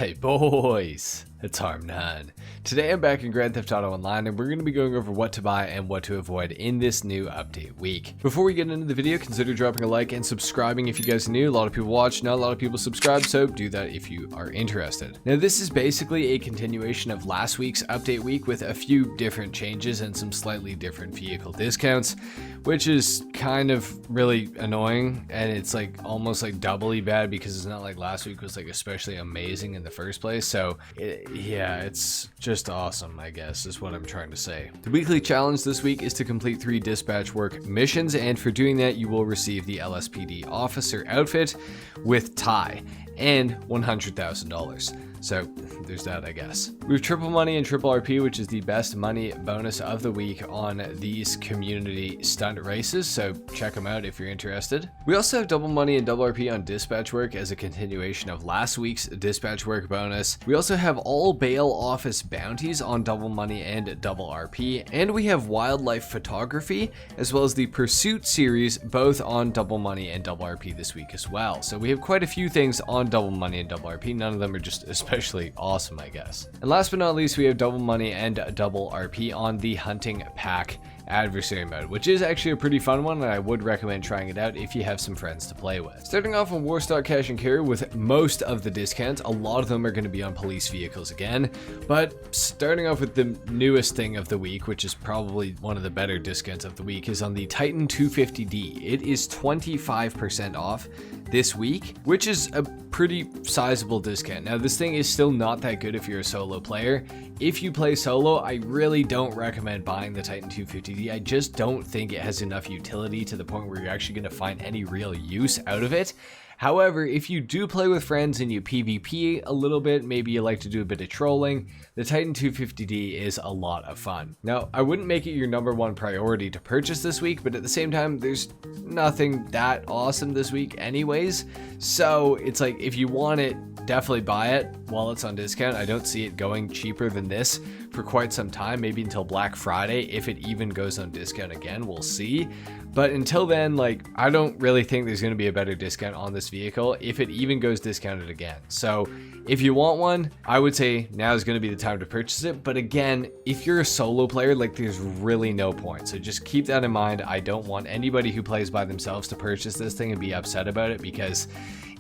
Hey boys, it's HarmNone. Today I'm back in Grand Theft Auto Online and we're going to be going over what to buy and what to avoid in this new update week. Before we get into the video, consider dropping a like and subscribing if you guys are new. A lot of people watch, not a lot of people subscribe, so do that if you are interested. Now this is basically a continuation of last week's update week with a few different changes and some slightly different vehicle discounts, which is kind of really annoying, and it's like almost like doubly bad because it's not like last week was like especially amazing in the first place. So yeah, it's just awesome, I guess, is what I'm trying to say. The weekly challenge this week is to complete 3 dispatch work missions, and for doing that you will receive the LSPD officer outfit with tie and $100,000. So there's that, I guess. We have triple money and triple RP, which is the best money bonus of the week on these community stunt races, so check them out if you're interested. We also have double money and double RP on dispatch work as a continuation of last week's dispatch work bonus. We also have all bail office bounties on double money and double RP, and we have wildlife photography as well as the pursuit series both on double money and double RP this week as well. So we have quite a few things on double money and double RP. None of them are just especially awesome, I guess. And last but not least, we have double money and double RP on the hunting pack adversary mode, which is actually a pretty fun one, and I would recommend trying it out if you have some friends to play with. Starting off on Warstock Cash and Carry with most of the discounts, a lot of them are going to be on police vehicles again, but starting off with the newest thing of the week, which is probably one of the better discounts of the week, is on the Titan 250D. It is 25% off this week, which is a pretty sizable discount. Now this thing is still not that good if you're a solo player. If you play solo, I really don't recommend buying the Titan 250D. I just don't think it has enough utility to the point where you're actually going to find any real use out of it. However, if you do play with friends and you PvP a little bit, maybe you like to do a bit of trolling, the Titan 250D is a lot of fun. Now, I wouldn't make it your #1 priority to purchase this week, but at the same time, there's nothing that awesome this week anyways. So it's like, if you want it, definitely buy it while it's on discount. I don't see it going cheaper than this for quite some time, maybe until Black Friday. If it even goes on discount again, we'll see. But until then, like, I don't really think there's going to be a better discount on this vehicle if it even goes discounted again. So if you want one, I would say now is going to be the time to purchase it. But again, if you're a solo player, like, there's really no point. So just keep that in mind. I don't want anybody who plays by themselves to purchase this thing and be upset about it, because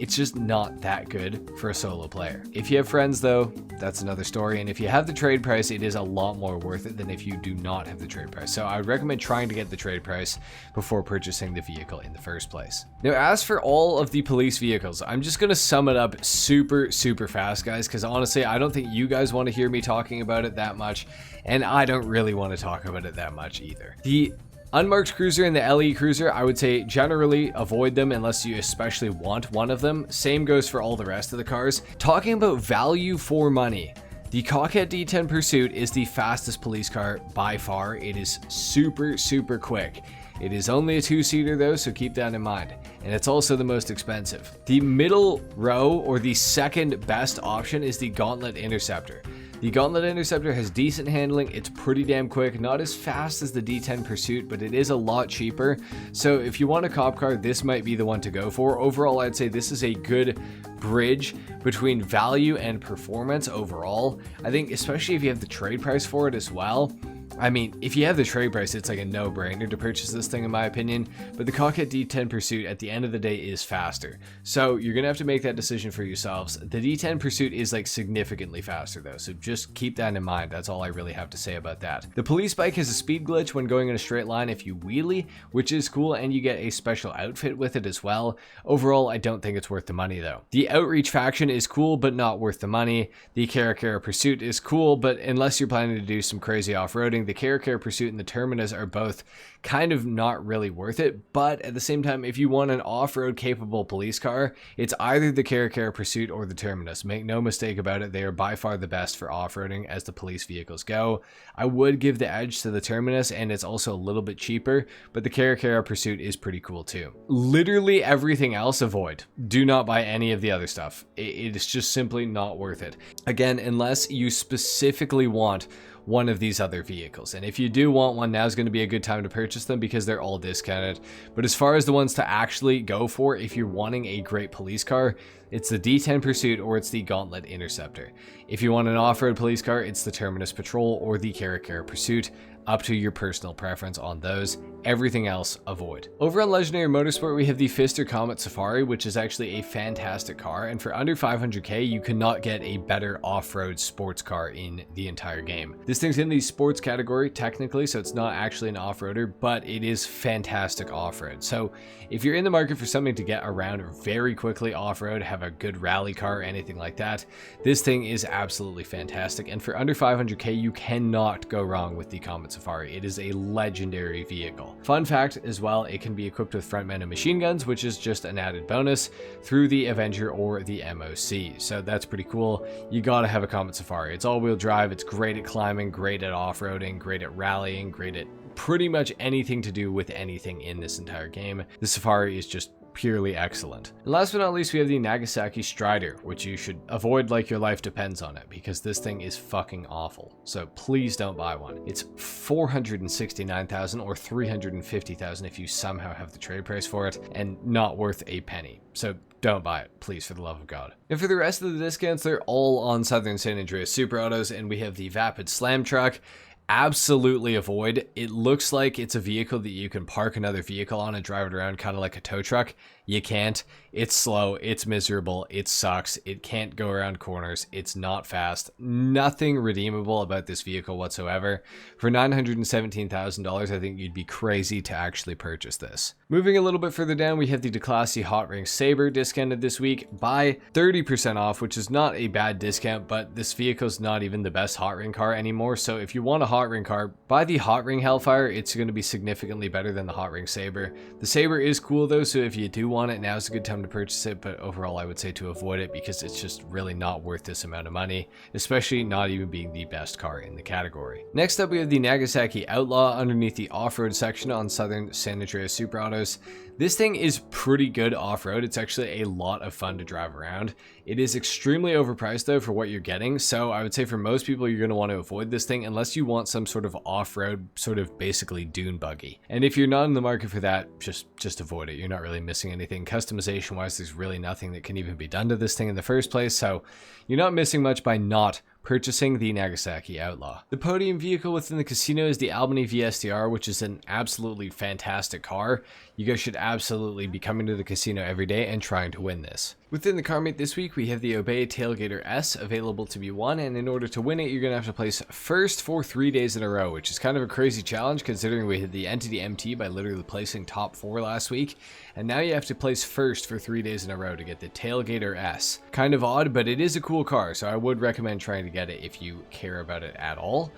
it's just not that good for a solo player. If you have friends though, that's another story. And if you have the trade price, it is a lot more worth it than if you do not have the trade price. So I would recommend trying to get the trade price before purchasing the vehicle in the first place. Now, as for all of the police vehicles, I'm just gonna sum it up super fast, guys, because honestly, I don't think you guys want to hear me talking about it that much, and I don't really want to talk about it that much either. The Unmarked Cruiser and the LE Cruiser, I would say generally avoid them unless you especially want one of them. Same goes for all the rest of the cars. Talking about value for money, the Cockhead D10 Pursuit is the fastest police car by far. It is super quick. It is only a 2-seater though, so keep that in mind. And it's also the most expensive. The middle row, or the second best option, is the Gauntlet Interceptor. The Gauntlet Interceptor has decent handling, it's pretty damn quick, not as fast as the D10 Pursuit, but it is a lot cheaper. So if you want a cop car, this might be the one to go for. Overall, I'd say this is a good bridge between value and performance overall. I think especially if you have the trade price for it as well. I mean, if you have the trade price, it's like a no-brainer to purchase this thing in my opinion, but the Cockhead D10 Pursuit at the end of the day is faster. So you're gonna have to make that decision for yourselves. The D10 Pursuit is like significantly faster though, so just keep that in mind. That's all I really have to say about that. The police bike has a speed glitch when going in a straight line if you wheelie, which is cool, and you get a special outfit with it as well. Overall, I don't think it's worth the money though. The Outreach faction is cool, but not worth the money. The Caracara Pursuit is cool, but unless you're planning to do some crazy off-roading, the Caracara Pursuit and the Terminus are both kind of not really worth it. But at the same time, if you want an off-road capable police car, it's either the Caracara Pursuit or the Terminus. Make no mistake about it, they are by far the best for off-roading as the police vehicles go. I would give the edge to the Terminus, and it's also a little bit cheaper, but the Caracara Pursuit is pretty cool too. Literally everything else avoid. Do not buy any of the other stuff. It is just simply not worth it. Again, unless you specifically want one of these other vehicles. And if you do want one, now is going to be a good time to purchase them because they're all discounted. But as far as the ones to actually go for, if you're wanting a great police car, It's the D10 Pursuit or it's the Gauntlet Interceptor. If you want an off-road police car, it's the Terminus Patrol or the Caracara Pursuit. Up to your personal preference on those. Everything else, avoid. Over on Legendary Motorsport, we have the Pfister Comet Safari, which is actually a fantastic car, and for under 500k, you cannot get a better off-road sports car in the entire game. This thing's in the sports category, technically, so it's not actually an off-roader, but it is fantastic off-road. So if you're in the market for something to get around very quickly off-road, have a good rally car, anything like that, this thing is absolutely fantastic, and for under 500k, you cannot go wrong with the Comet Safari. It is a legendary vehicle. Fun fact as well, it can be equipped with front-mounted machine guns, which is just an added bonus through the Avenger or the MOC. So that's pretty cool. You gotta have a Comet Safari. It's all-wheel drive, it's great at climbing, great at off-roading, great at rallying, great at pretty much anything to do with anything in this entire game. The Safari is just purely excellent. And last but not least, we have the Nagasaki Strider, which you should avoid like your life depends on it, because this thing is fucking awful. So please don't buy one. It's $469,000 or $350,000 if you somehow have the trade price for it, and not worth a penny. So don't buy it, please, for the love of God. And for the rest of the discounts, they're all on Southern San Andreas Super Autos, and we have the Vapid Slam Truck. Absolutely avoid. It looks like it's a vehicle that you can park another vehicle on and drive it around kind of like a tow truck. You can't. It's slow, it's miserable, it sucks, it can't go around corners, it's not fast. Nothing redeemable about this vehicle whatsoever. For $917,000, I think you'd be crazy to actually purchase this. Moving a little bit further down, we have the Declasse Hot Ring Sabre discounted this week by 30% off, which is not a bad discount, but this vehicle's not even the best hot ring car anymore. So if you want a hot ring car, buy the Hot Ring Hellfire. It's going to be significantly better than the Hot Ring Sabre. The Sabre is cool though, so if you do want it, now's a good time to purchase it, but overall I would say to avoid it because it's just really not worth this amount of money, especially not even being the best car in the category. Next up, we have the Nagasaki Outlaw underneath the off-road section on Southern San Andreas Super Autos. This thing is pretty good off-road. It's actually a lot of fun to drive around. It is extremely overpriced though for what you're getting, so I would say for most people you're going to want to avoid this thing unless you want some sort of off-road, sort of basically dune buggy. And if you're not in the market for that, just avoid it. You're not really missing anything. Customization wise, there's really nothing that can even be done to this thing in the first place, so you're not missing much by not purchasing the Nagasaki Outlaw. The podium vehicle within the casino is the Albany VSTR, which is an absolutely fantastic car. You guys should absolutely be coming to the casino every day and trying to win this. Within the car meet this week, we have the Obey Tailgater S available to be won, and in order to win it, you're going to have to place first for 3 days in a row, which is kind of a crazy challenge considering we hit the Entity MT by literally placing top 4 last week, and now you have to place first for 3 days in a row to get the Tailgater S. Kind of odd, but it is a cool car, so I would recommend trying to get it if you care about it at all.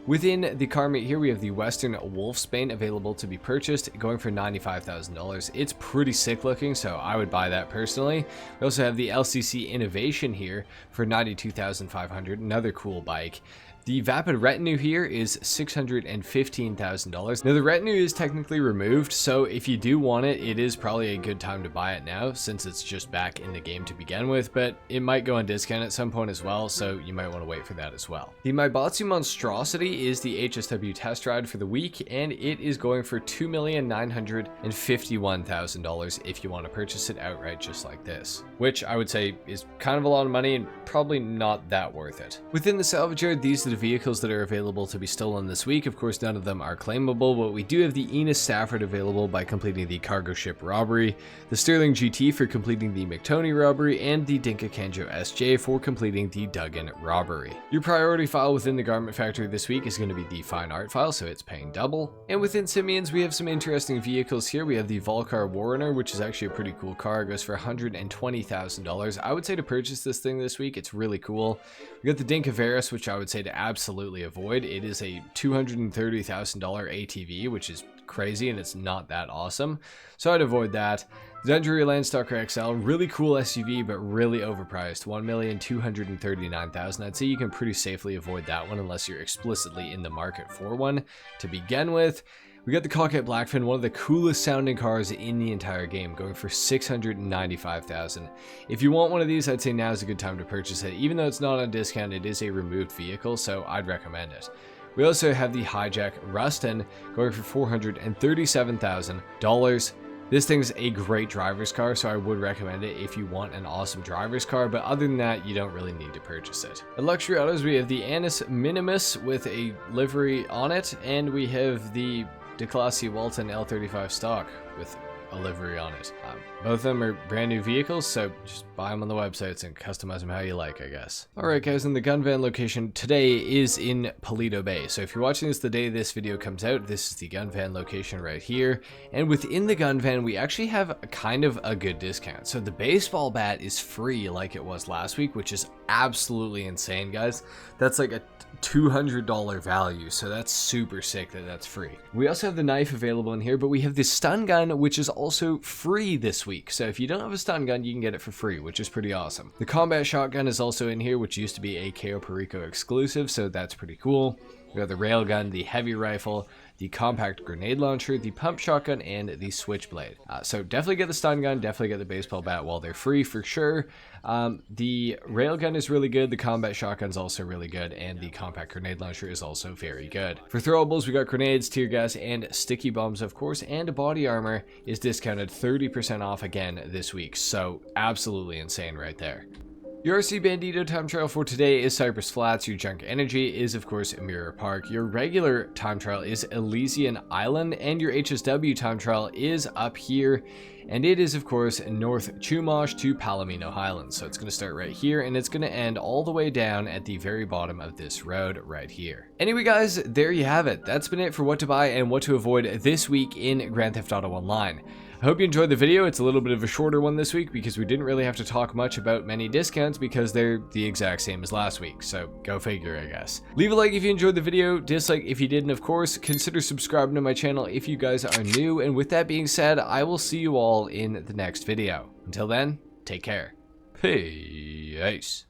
Within the car meet here, we have the Western Wolfsbane available to be purchased, going for $95,000. It's pretty sick looking, so I would buy that personally. We also have the LCC Innovation here for $92,500, another cool bike. The Vapid Retinue here is $615,000. Now the Retinue is technically removed, so if you do want it, it is probably a good time to buy it now since it's just back in the game to begin with, but it might go on discount at some point as well, so you might want to wait for that as well. The Maibatsu Monstrosity is the HSW test ride for the week, and it is going for $2,951,000 if you want to purchase it outright just like this, which I would say is kind of a lot of money and probably not that worth it. Within the salvage yard, these are the vehicles that are available to be stolen this week. Of course, none of them are claimable, but we do have the Enos Stafford available by completing the cargo ship robbery, the Sterling GT for completing the McToney robbery, and the Dinka Kenjo SJ for completing the Duggan robbery. Your priority file within the Garment Factory this week is going to be the Fine Art file, so it's paying double. And within Simeon's, we have some interesting vehicles here. We have the Volcar Warrener, which is actually a pretty cool car. It goes for $120,000. I would say to purchase this thing this week. It's really cool. We got the Dinka Varus, which I would say to absolutely avoid. It is a $230,000 ATV, which is crazy and it's not that awesome, so I'd avoid that. The Dundreary Landstalker XL, really cool SUV, but really overpriced, $1,239,000. I'd say you can pretty safely avoid that one unless you're explicitly in the market for one to begin with. We got the Cockpit Blackfin, one of the coolest sounding cars in the entire game, going for $695,000. If you want one of these, I'd say now is a good time to purchase it. Even though it's not on discount, it is a removed vehicle, so I'd recommend it. We also have the Hijack Ruston going for $437,000. This thing's a great driver's car, so I would recommend it if you want an awesome driver's car, but other than that, you don't really need to purchase it. At Luxury Autos, we have the Annis Minimus with a livery on it, and we have the DeClasse Walton L35 stock with a livery on it. Both of them are brand new vehicles, so just buy them on the websites and customize them how you like, I guess. Alright guys, and the gun van location today is in Paleto Bay. So if you're watching this the day this video comes out, this is the gun van location right here. And within the gun van, we actually have a kind of a good discount. So the baseball bat is free like it was last week, which is absolutely insane, guys. That's like a $200 value, so that's super sick that that's free. We also have the knife available in here, but we have the stun gun, which is also free this week. So if you don't have a stun gun, you can get it for free, which is pretty awesome. The combat shotgun is also in here, which used to be a KO Perico exclusive, so that's pretty cool. We got the railgun, the heavy rifle, the compact grenade launcher, the pump shotgun, and the switchblade. So definitely get the stun gun, definitely get the baseball bat while they're free for sure. The railgun is really good, the combat shotgun is also really good, and the compact grenade launcher is also very good. For throwables, we got grenades, tear gas, and sticky bombs, of course, and body armor is discounted 30% off again this week. So absolutely insane right there. Your RC Bandito time trial for today is Cypress Flats. Your junk energy is, of course, Mirror Park. Your regular time trial is Elysian Island, and your HSW time trial is up here, and it is, of course, North Chumash to Palomino Highlands. So it's going to start right here, and it's going to end all the way down at the very bottom of this road right here. Anyway, guys, there you have it. That's been it for what to buy and what to avoid this week in Grand Theft Auto Online. I hope you enjoyed the video. It's a little bit of a shorter one this week because we didn't really have to talk much about many discounts because they're the exact same as last week, so go figure, I guess. Leave a like if you enjoyed the video, dislike if you didn't, of course. Consider subscribing to my channel if you guys are new, and with that being said, I will see you all in the next video. Until then, take care. Peace.